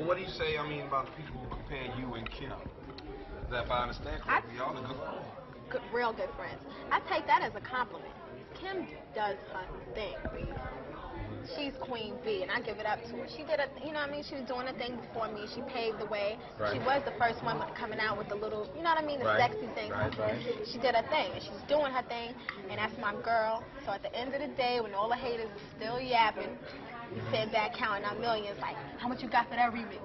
Well, what do you say, I mean, about the people who compare you and Kim? Is that if I understand correctly, y'all are good friends? Real good friends. I take that as a compliment. Kim does her thing, Reese. She's Queen Bee, and I give it up to her. She did a, you know what I mean? She was doing a thing before me. She paved the way. Right. She was the first one coming out with the little, you know what I mean, the Right. sexy things. Right. She did her thing, and she's doing her thing, and that's my girl. So at the end of the day, when all the haters were still yapping, we said that counting our millions, like, how much you got for that remix?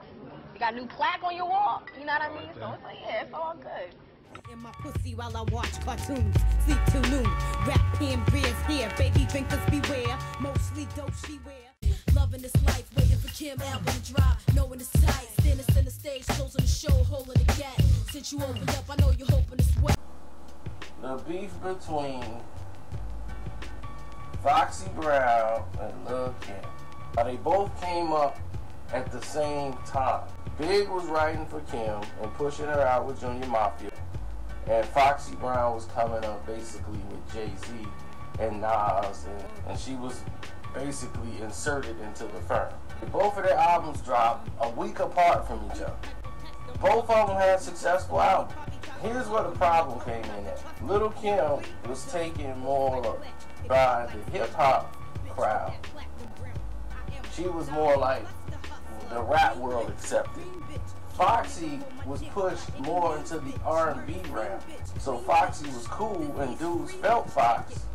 You got a new plaque on your wall? You know what I mean? So it's like, yeah, it's all good. In my pussy while I watch cartoons, sleep till noon. Rap pen beers here, baby drinkers beware. Mostly dope she wear. Loving this life, waiting for Kim album to drop. Knowing it's tight, standing center stage, closing the show, holding the gap. Since you opened up, I know you're hoping to sweat. The beef between Foxy Brown and Lil Kim. They both came up at the same time. Big was writing for Kim and pushing her out with Junior Mafia. And Foxy Brown was coming up basically with Jay-Z and Nas, and she was basically inserted into the firm. Both of their albums dropped a week apart from each other. Both of them had successful albums. Here's where the problem came in at. Lil' Kim was taken more by the hip-hop crowd. She was more like the rap world accepted. Foxy was pushed more into the R&B realm. So Foxy was cool and dudes felt Fox,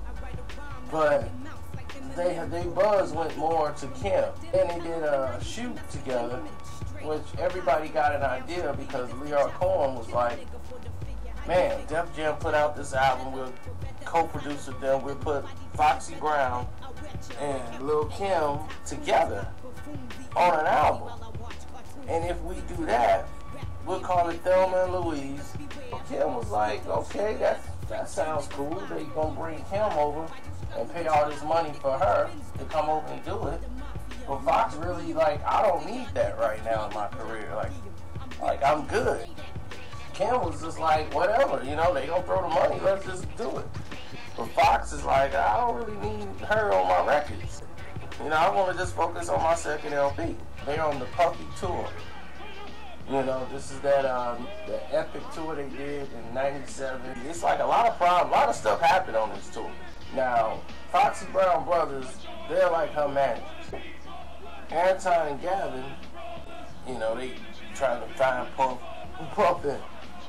but they buzz went more to Kim. Then they did a shoot together, which everybody got an idea because Leon Cohen was like, man, Def Jam put out this album, we'll co-produce with them, we'll put Foxy Brown and Lil' Kim together on an album. And if we do that, we'll call it Thelma and Louise. Kim was like, okay, that sounds cool. They gonna bring Kim over and pay all this money for her to come over and do it. But Fox really like, I don't need that right now in my career. Like I'm good. Kim was just like, whatever, you know, they gonna throw the money, let's just do it. But Fox is like, I don't really need her on my records. You know, I want to just focus on my second LP. They're on the Puppy tour. You know, this is that the epic tour they did in '97. It's like a lot of stuff happened on this tour. Now, Foxy Brown Brothers, they're like her managers. Anton and Gavin, you know, they trying to find Puff and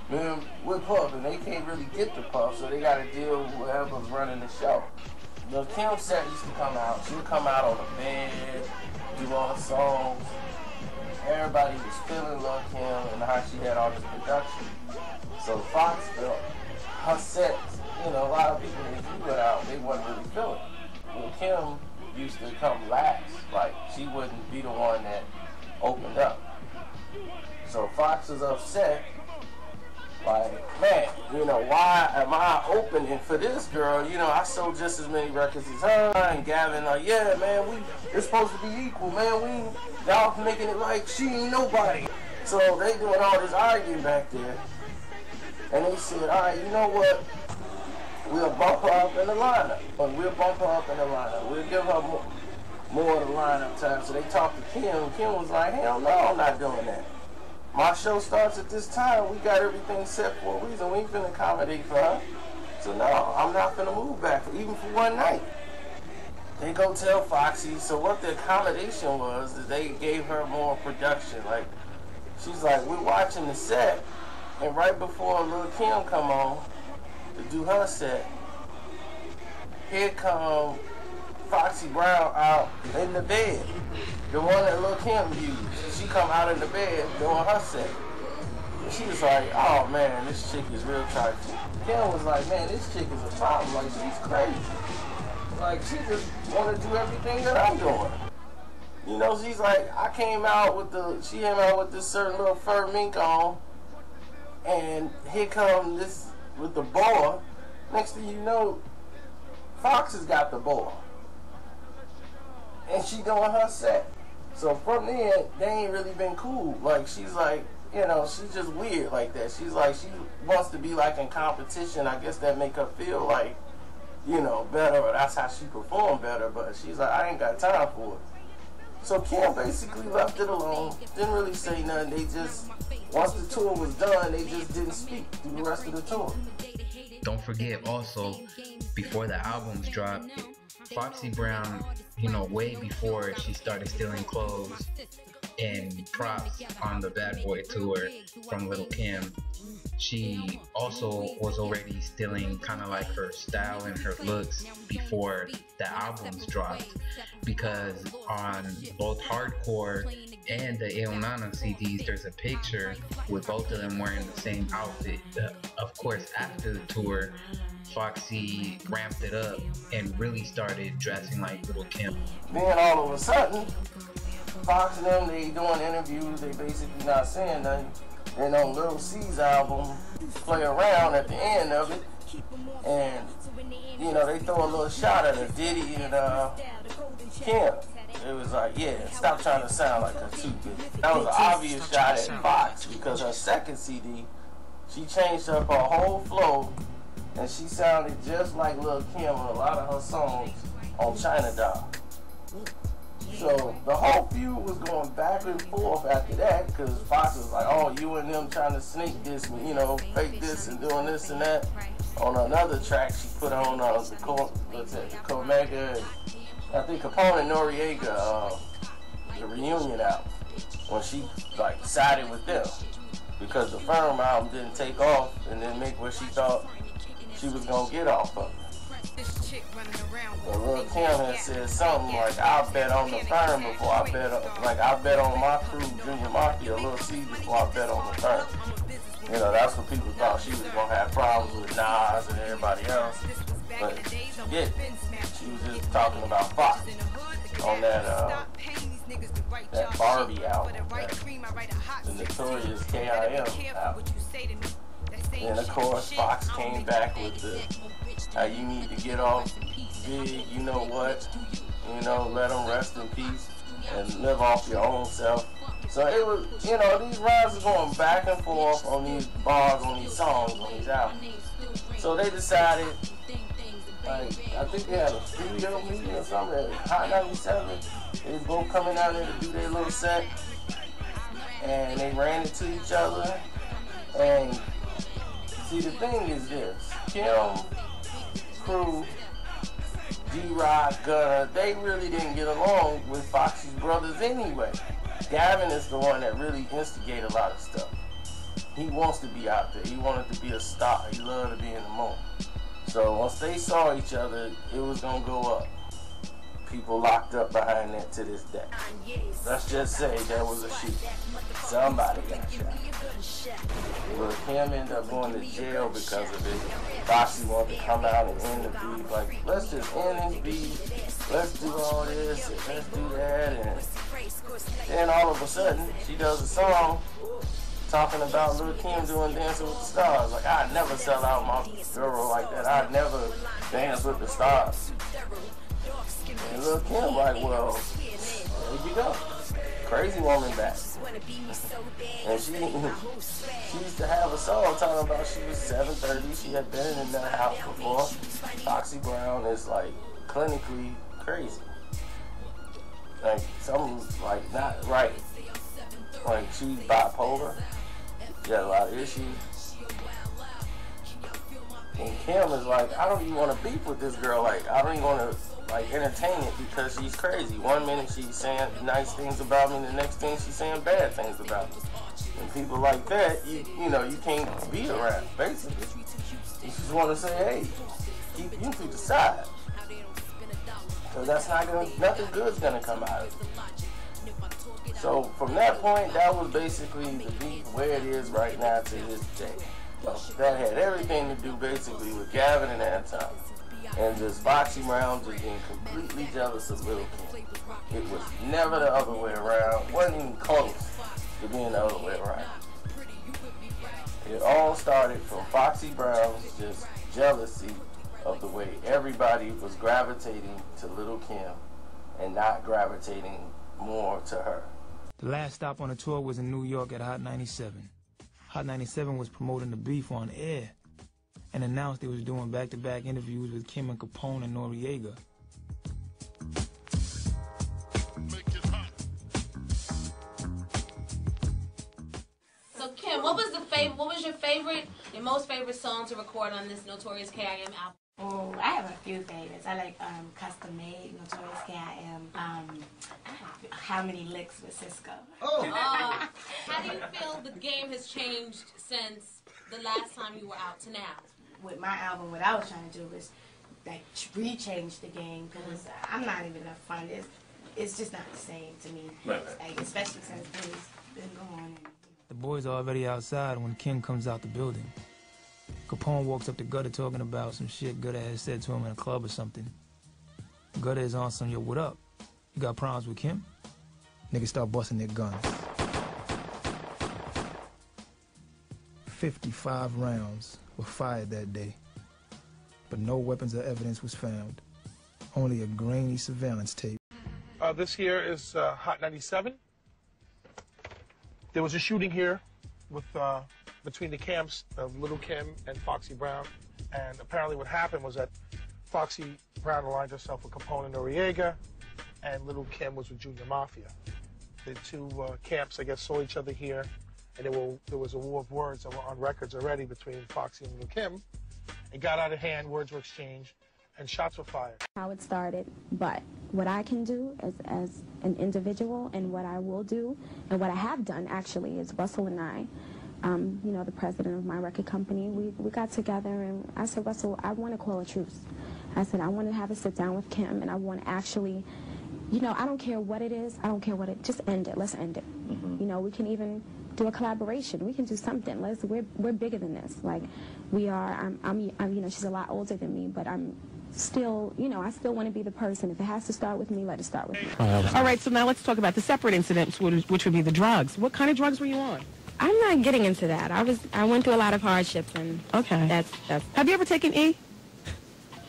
man, with Puff, and they can't really get the Puff, so they got to deal with whoever's running the show. The Kim set used to come out. She would come out on the bed, do all her songs. Everybody was feeling Lil' Kim and how she had all this production. So Fox felt her sets, you know, a lot of people when she went out, they wasn't really feeling it. Lil' Kim used to come last, like she wouldn't be the one that opened up. So Fox was upset, like, man, you know, why am I opening for this girl? You know, I sold just as many records as her. And Gavin, like, yeah, man, it's supposed to be equal, man. Y'all making it like she ain't nobody. So they doing all this arguing back there. And they said, all right, you know what? We'll bump her up in the lineup. We'll give her more of the lineup time. So they talked to Kim. Kim was like, hell no, I'm not doing that. My show starts at this time. We got everything set for a reason. We ain't finna accommodate for her. So no, I'm not finna move back, even for one night. They go tell Foxy. So what the accommodation was is they gave her more production. Like, she's like, we're watching the set, and right before Lil' Kim come on to do her set, here come Foxy Brown out in the bed. The one that Lil' Kim used. She come out in the bed doing her set. And she was like, oh man, this chick is real trifling. Kim was like, man, this chick is a problem. Like, she's crazy. Like, she just want to do everything that I'm doing. You know, she's like, she came out with this certain little fur mink on, and here come this with the boa. Next thing you know, Fox has got the boa. And she doing her set. So from then, they ain't really been cool. Like, she's like, you know, she's just weird like that. She's like, she wants to be like in competition. I guess that make her feel like, you know, better, or that's how she perform better. But she's like, I ain't got time for it. So Kim basically left it alone, didn't really say nothing. They just, once the tour was done, they just didn't speak through the rest of the tour. Don't forget also, before the albums dropped, Foxy Brown, you know, way before she started stealing clothes and props on the Bad Boy tour from Lil' Kim, she also was already stealing kind of like her style and her looks before the albums dropped, because on both Hardcore and the Eonana CDs there's a picture with both of them wearing the same outfit. Of course, after the tour, Foxy ramped it up and really started dressing like Lil' Kim. Then all of a sudden, Fox and them, they doing interviews, they basically not saying nothing. Then on Lil C's album, Play Around at the end of it, and you know, they throw a little shot at her, Diddy and Kim. It was like, yeah, stop trying to sound like her too good. That was an obvious shot at Fox, because her second CD, she changed up her whole flow, and she sounded just like Lil' Kim on a lot of her songs on China Doll. So the whole feud was going back and forth after that, because Fox was like, oh, you and them trying to sneak this, you know, fake this and doing this and that. On another track, she put on the Comega, I think Capone and Noriega, the reunion album, when she like sided with them, because the Firm album didn't take off and didn't make what she thought she was gonna get off of it. But Lil' Kim had said something like, I'll bet on the Firm before I bet on, like, I'll bet on my crew, Junior Mafia, Lil C, before I bet on the Firm. You know, that's what people thought, she was gonna have problems with Nas and everybody else. But yeah, she was just talking about Fox on that Barbie album, the notorious KIM album. And of course, Fox came back with the, how you need to get off big, you know what, you know, let them rest in peace and live off your own self. So it was, you know, these rhymes are going back and forth on these bars, on these songs, on these albums. So they decided, like, I think they had a studio meeting or something at Hot 97. They was both coming out there to do their little set, and they ran into each other. And see, the thing is this, Kim, Crew, D-Rock, Gunna, they really didn't get along with Foxy's brothers anyway. Gavin is the one that really instigated a lot of stuff. He wants to be out there. He wanted to be a star. He loved to be in the moment. So once they saw each other, it was going to go up. People locked up behind that to this day. Let's just say there was a shoot. Somebody got shot. Well, Kim ended up going to jail because of it. Foxy wanted to come out and end the beef. Like, let's just end this beef. Let's do all this and let's do that. And then all of a sudden, she does a song talking about Lil' Kim doing Dancing with the Stars. Like, I'd never sell out my girl like that. I'd never dance with the stars. And Lil' Kim like, well, there you go. Crazy woman back. And she used to have a song talking about she was 730. She had been in that house before. Foxy Brown is like clinically crazy. Like something's like not right. Like she's bipolar. She had a lot of issues. And Kim is like, I don't even want to beef with this girl. Like, I don't even want to like entertain it because she's crazy. One minute she's saying nice things about me, the next thing she's saying bad things about me. And people like that, you know, you can't be around, basically. You just want to say, hey, keep you to the side. Because that's not gonna, nothing good's gonna come out of it. So from that point, that was basically the beef where it is right now to this day. So that had everything to do basically with Gavin and Anton. And just Foxy Brown just being completely jealous of Lil' Kim. It was never the other way around. Wasn't even close to being the other way around. It all started from Foxy Brown's just jealousy of the way everybody was gravitating to Lil' Kim and not gravitating more to her. The last stop on the tour was in New York at Hot 97. Hot 97 was promoting the beef on air and announced they was doing back-to-back interviews with Kim and Capone and Noriega. Kim, what was your most favorite song to record on this Notorious K.I.M. album? Oh, I have a few favorites. I like Custom Made, Notorious K.I.M. How Many Licks with Cisco. Oh. How do you feel the game has changed since the last time you were out to now? With my album, what I was trying to do was like re-change the game, because I'm not even a fun. It's just not the same to me. Right. Like, especially since things been going. The boys are already outside when Kim comes out the building. Capone walks up to Gutter talking about some shit Gutter had said to him in a club or something. Gutter is on some, yo, what up? You got problems with Kim? Niggas start busting their guns. 55 rounds were fired that day, but no weapons or evidence was found. Only a grainy surveillance tape. This here is Hot 97. There was a shooting here with between the camps of Little Kim and Foxy Brown, and apparently what happened was that Foxy Brown aligned herself with Capone and Noriega, and Little Kim was with Junior Mafia. The two camps, I guess, saw each other here, and there was a war of words that were on records already between Foxy and Little Kim. It got out of hand, words were exchanged, and shots were fired. How it started, but what I can do as an individual, and what I will do, and what I have done actually, is Russell and I, you know, the president of my record company, we got together and I said, Russell, I want to call a truce. I said, I want to have a sit down with Kim, and I want to actually, you know, I don't care what it is, I don't care what it, just end it, let's end it. You know, we can even do a collaboration, we can do something, we're bigger than this. Like, we are, I'm you know, she's a lot older than me, but I'm still, you know, I still want to be the person. If it has to start with me, let it start with me. All right, so now let's talk about the separate incidents, which would be the drugs. What kind of drugs were you on? I'm not getting into that. I went through a lot of hardships, and okay, that's. Have you ever taken E?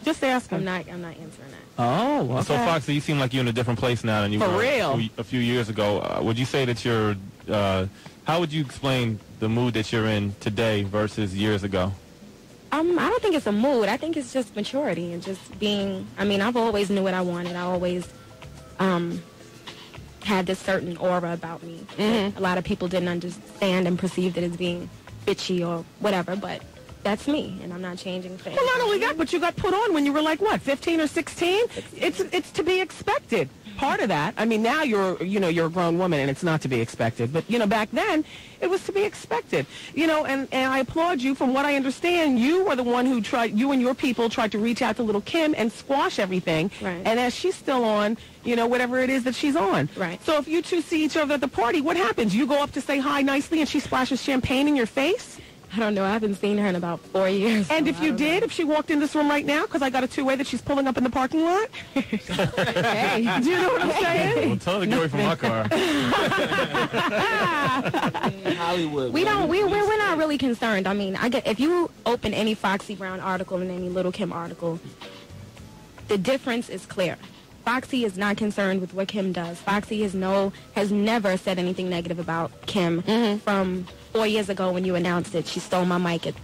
Just asking. I'm not answering that. Oh, okay. So Foxy, you seem like you're in a different place now than you were a few years ago. Would you say that you're? How would you explain the mood that you're in today versus years ago? I don't think it's a mood. I think it's just maturity and just being. I mean, I've always knew what I wanted. I always had this certain aura about me. A lot of people didn't understand and perceived it as being bitchy or whatever, but that's me, and I'm not changing things. Well, not only that, but you got put on when you were like, what, 15 or 16? It's to be expected. Part of that. I mean, now you're a grown woman, and it's not to be expected. But, you know, back then, it was to be expected. You know, and I applaud you. From what I understand, you were the one who you and your people tried to reach out to Little Kim and squash everything. Right. And as she's still on, you know, whatever it is that she's on. Right. So if you two see each other at the party, what happens? You go up to say hi nicely, and she splashes champagne in your face? I don't know. I haven't seen her in about 4 years. And if you did, if she walked in this room right now, because I got a two-way that she's pulling up in the parking lot. Hey, do you know what I'm saying? Well, tell the story from my car. Hollywood. We're not really concerned. I mean, if you open any Foxy Brown article and any Little Kim article, the difference is clear. Foxy is not concerned with what Kim does. Foxy has never said anything negative about Kim from 4 years ago when you announced it. She stole my mic at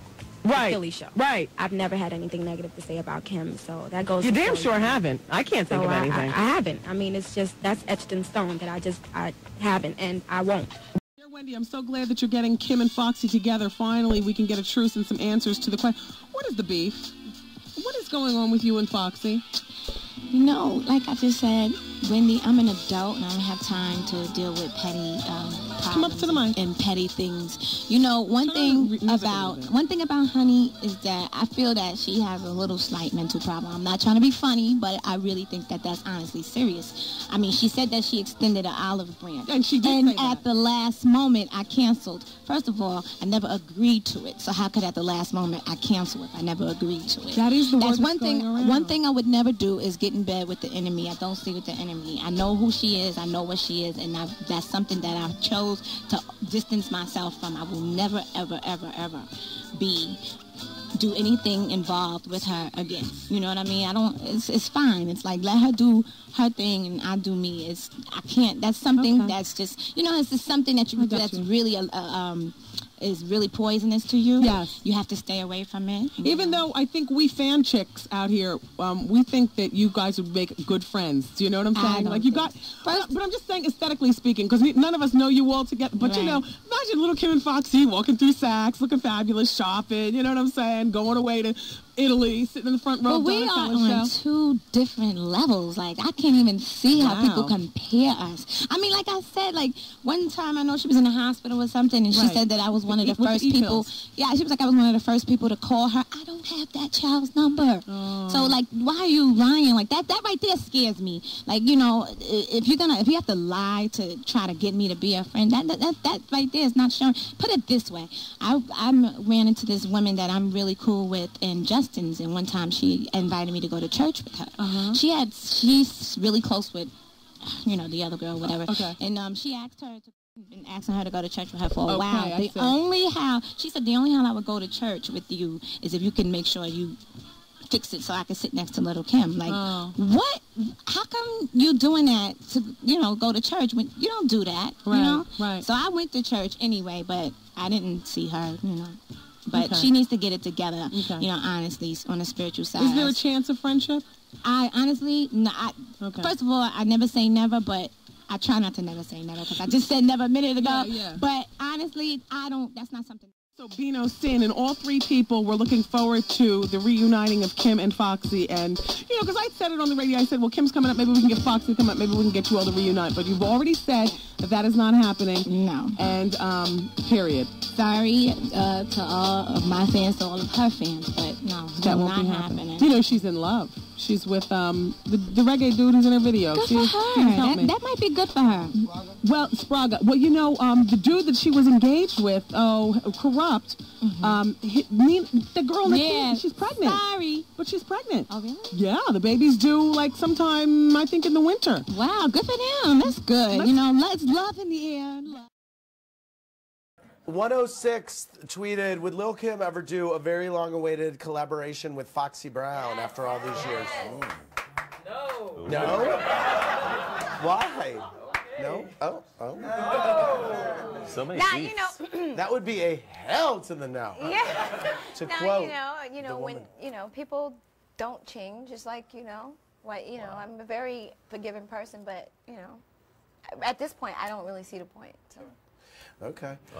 the Philly show. Right. I've never had anything negative to say about Kim, so that goes. You damn sure haven't. I can't think of anything. I haven't. I mean, it's just, that's etched in stone that I haven't, and I won't. Dear Wendy, I'm so glad that you're getting Kim and Foxy together. Finally, we can get a truce and some answers to the question. What is the beef? What is going on with you and Foxy? You know, like I just said, Wendy, I'm an adult and I don't have time to deal with petty problems. Come up to the mic. And petty things. You know, one thing about Honey is that I feel that she has a little slight mental problem. I'm not trying to be funny, but I really think that that's honestly serious. I mean, she said that she extended an olive branch. And she did say that. At the last moment, I canceled. First of all, I never agreed to it. So how could at the last moment I cancel it? I never agreed to it. That is the word that's one thing. One thing I would never do is get in bed with the enemy. I don't sleep with the enemy. I know who she is. I know what she is. And that's something that I chose to distance myself from. I will never, ever, ever, ever do anything involved with her again. You know what I mean? It's fine. It's like, let her do her thing and I do me. I can't, that's something that's just, you know, it's just something that you can do that's really is really poisonous to you, yes, you have to stay away from it. Even though I think we fan chicks out here, we think that you guys would make good friends. Do you know what I'm saying? Like you got, but I'm just saying aesthetically speaking, because none of us know you all together. But you know, imagine little Kim and Foxy walking through Saks, looking fabulous, shopping. You know what I'm saying? Going away to Italy, sitting in the front row. But we are on two different levels. Like, I can't even see how people compare us. I mean, like I said, like, one time I know she was in the hospital or something, and she said that I was one of the first people. Yeah, she was like, I was one of the first people to call her. I don't have that child's number. So, like, why are you lying? Like, that right there scares me. Like, you know, if you have to lie to try to get me to be a friend, that right there is not showing. Put it this way. I ran into this woman that I'm really cool with in Justin's, and one time she invited me to go to church with her. She's really close with, you know, the other girl, whatever. And she asked her to. Been asking her to go to church with her for a while. She said the only how I would go to church with you is if you can make sure you fix it so I can sit next to little Kim. Like, what? How come you doing that to, you know, go to church when you don't do that? You know? So I went to church anyway, but I didn't see her, you know. But she needs to get it together, you know, honestly, on the spiritual side. Is there a chance of friendship? I honestly, no, first of all, I never say never, but I try not to never say never because I just said never a minute ago. But honestly, that's not something. So Bino, Sin, and all three people were looking forward to the reuniting of Kim and Foxy. And, you know, because I said it on the radio, I said, well, Kim's coming up, maybe we can get Foxy to come up, maybe we can get you all to reunite. But you've already said that is not happening. No. And, period. Sorry to all of my fans, to all of her fans, but no, that won't be happening. You know, she's in love. She's with the reggae dude who's in her video. Good for her. That might be good for her. Well, Spraga. Well, you know, the dude that she was engaged with, corrupt. The girl, she's pregnant. Sorry, but she's pregnant. Oh, really? Yeah, the baby's due like sometime, I think, in the winter. Wow, good for them. That's good. You know, let's love in the air. 106 tweeted, would Lil' Kim ever do a very long-awaited collaboration with Foxy Brown after all these years? No. No? Why? Okay. No? Oh. No. So many you know, that would be a hell to the no. Yeah. To quote you know, when people don't change, it's like, you know, I'm a very forgiving person, but you know, at this point, I don't really see the point. So. Okay. Wow.